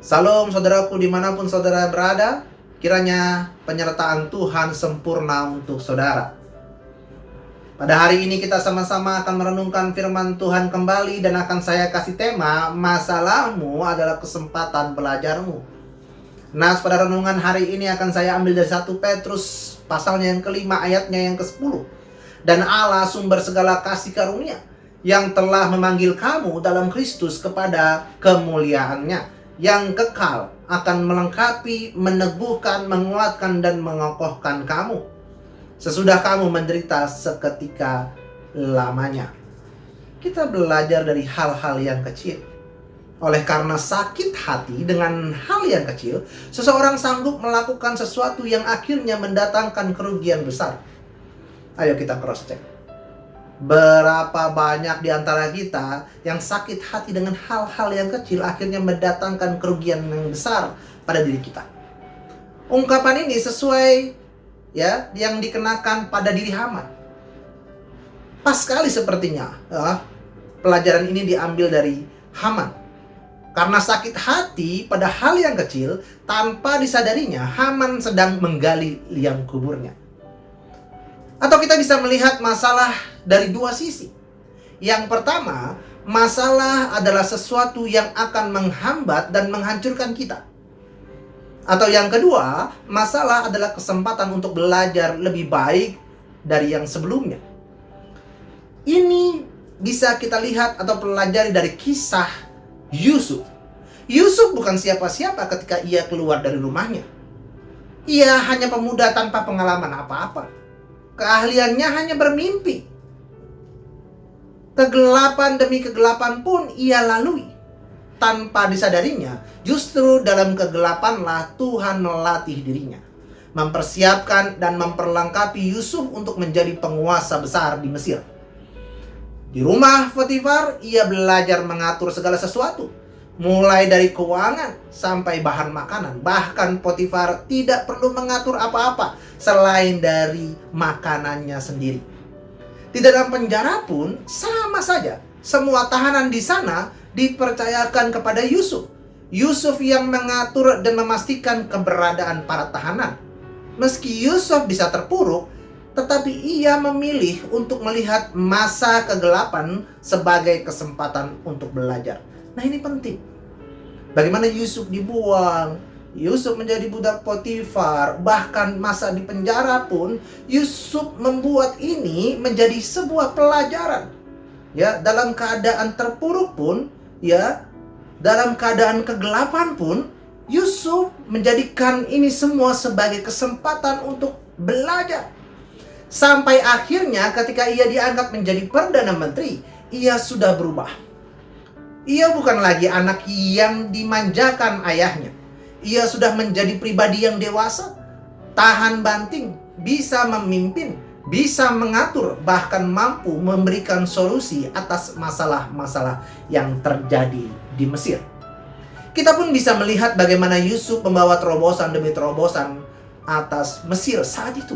Salam saudaraku dimanapun saudara berada, kiranya penyertaan Tuhan sempurna untuk saudara. Pada hari ini kita sama-sama akan merenungkan firman Tuhan kembali dan akan saya kasih tema, masalahmu adalah kesempatan belajarmu. Nah, pada renungan hari ini akan saya ambil dari 1 Petrus pasalnya yang kelima ayatnya yang ke-10. Dan Allah sumber segala kasih karunia yang telah memanggil kamu dalam Kristus kepada kemuliaannya yang kekal akan melengkapi, meneguhkan, menguatkan dan mengokohkan kamu sesudah kamu menderita seketika lamanya. Kita belajar dari hal-hal yang kecil. Oleh karena sakit hati dengan hal yang kecil, seseorang sanggup melakukan sesuatu yang akhirnya mendatangkan kerugian besar. Ayo kita cross check. Berapa banyak di antara kita yang sakit hati dengan hal-hal yang kecil akhirnya mendatangkan kerugian yang besar pada diri kita. Ungkapan ini sesuai yang dikenakan pada diri Haman. Pas sekali sepertinya pelajaran ini diambil dari Haman. Karena sakit hati pada hal yang kecil, tanpa disadarinya Haman sedang menggali liang kuburnya. Atau kita bisa melihat masalah dari dua sisi. Yang pertama, masalah adalah sesuatu yang akan menghambat dan menghancurkan kita. Atau yang kedua, masalah adalah kesempatan untuk belajar lebih baik dari yang sebelumnya. Ini bisa kita lihat atau pelajari dari kisah Yusuf. Yusuf bukan siapa-siapa ketika ia keluar dari rumahnya. Ia hanya pemuda tanpa pengalaman apa-apa. Keahliannya hanya bermimpi. Kegelapan demi kegelapan pun ia lalui. Tanpa disadarinya, justru dalam kegelapanlah Tuhan melatih dirinya, mempersiapkan dan memperlengkapi Yusuf untuk menjadi penguasa besar di Mesir. Di rumah Potifar, ia belajar mengatur segala sesuatu, mulai dari keuangan sampai bahan makanan. Bahkan Potifar tidak perlu mengatur apa-apa selain dari makanannya sendiri. Di dalam penjara pun sama saja. Semua tahanan di sana dipercayakan kepada Yusuf. Yusuf yang mengatur dan memastikan keberadaan para tahanan. Meski Yusuf bisa terpuruk, tetapi ia memilih untuk melihat masa kegelapan sebagai kesempatan untuk belajar. Nah, ini penting. Bagaimana Yusuf dibuang, Yusuf menjadi budak Potifar, bahkan masa di penjara pun Yusuf membuat ini menjadi sebuah pelajaran. Dalam keadaan terpuruk pun, dalam keadaan kegelapan pun, Yusuf menjadikan ini semua sebagai kesempatan untuk belajar. Sampai akhirnya ketika ia diangkat menjadi Perdana Menteri, ia sudah berubah. Ia bukan lagi anak yang dimanjakan ayahnya. Ia sudah menjadi pribadi yang dewasa, tahan banting, bisa memimpin, bisa mengatur, bahkan mampu memberikan solusi atas masalah-masalah yang terjadi di Mesir. Kita pun bisa melihat bagaimana Yusuf membawa terobosan demi terobosan atas Mesir saat itu.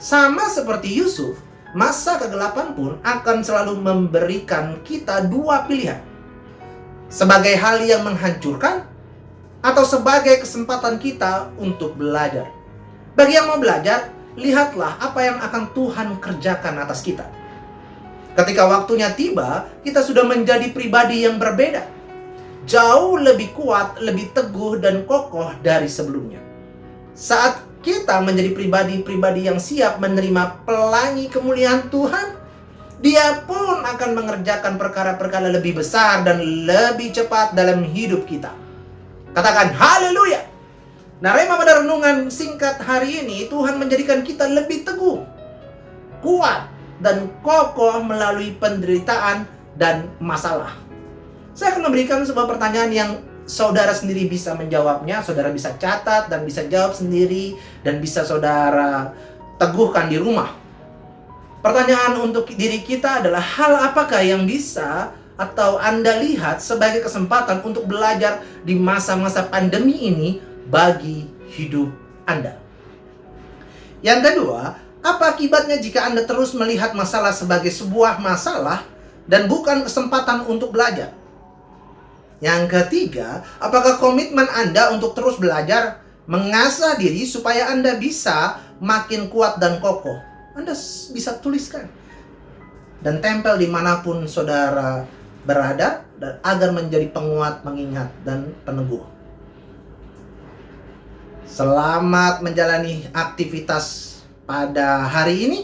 Sama seperti Yusuf, masa kegelapan pun akan selalu memberikan kita dua pilihan. Sebagai hal yang menghancurkan, atau sebagai kesempatan kita untuk belajar. Bagi yang mau belajar, lihatlah apa yang akan Tuhan kerjakan atas kita. Ketika waktunya tiba, kita sudah menjadi pribadi yang berbeda. Jauh lebih kuat, lebih teguh dan kokoh dari sebelumnya. Saat kita menjadi pribadi-pribadi yang siap menerima pelangi kemuliaan Tuhan, Dia pun akan mengerjakan perkara-perkara lebih besar dan lebih cepat dalam hidup kita. Katakan haleluya. Nah, rema pada renungan singkat hari ini, Tuhan menjadikan kita lebih teguh, kuat, dan kokoh melalui penderitaan dan masalah. Saya akan memberikan sebuah pertanyaan yang saudara sendiri bisa menjawabnya. Saudara bisa catat dan bisa jawab sendiri, dan bisa saudara teguhkan di rumah. Pertanyaan untuk diri kita adalah, hal apakah yang bisa atau Anda lihat sebagai kesempatan untuk belajar di masa-masa pandemi ini bagi hidup Anda? Yang kedua, apa akibatnya jika Anda terus melihat masalah sebagai sebuah masalah dan bukan kesempatan untuk belajar? Yang ketiga, apakah komitmen Anda untuk terus belajar, mengasah diri supaya Anda bisa makin kuat dan kokoh? Anda bisa tuliskan dan tempel dimanapun saudara berada, dan agar menjadi penguat, mengingat, dan peneguh. Selamat menjalani aktivitas pada hari ini.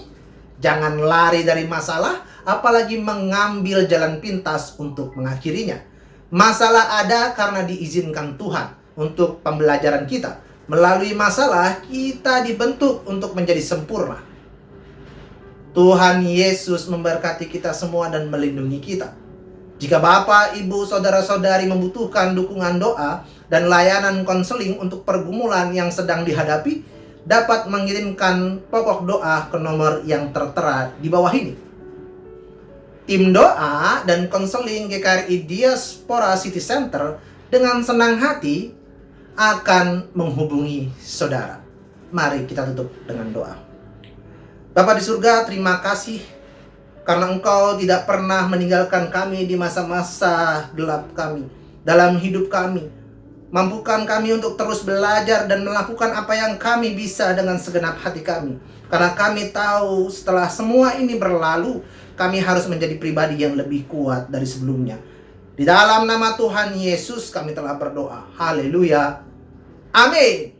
Jangan lari dari masalah, apalagi mengambil jalan pintas untuk mengakhirinya. Masalah ada karena diizinkan Tuhan untuk pembelajaran kita. Melalui masalah, kita dibentuk untuk menjadi sempurna. Tuhan Yesus memberkati kita semua dan melindungi kita. Jika Bapak, Ibu, Saudara-saudari membutuhkan dukungan doa dan layanan konseling untuk pergumulan yang sedang dihadapi, dapat mengirimkan pokok doa ke nomor yang tertera di bawah ini. Tim doa dan konseling GKRI Diaspora City Center dengan senang hati akan menghubungi saudara. Mari kita tutup dengan doa. Bapa di surga, terima kasih karena Engkau tidak pernah meninggalkan kami di masa-masa gelap kami, dalam hidup kami. Mampukan kami untuk terus belajar dan melakukan apa yang kami bisa dengan segenap hati kami. Karena kami tahu setelah semua ini berlalu, kami harus menjadi pribadi yang lebih kuat dari sebelumnya. Di dalam nama Tuhan Yesus kami telah berdoa. Haleluya. Amin.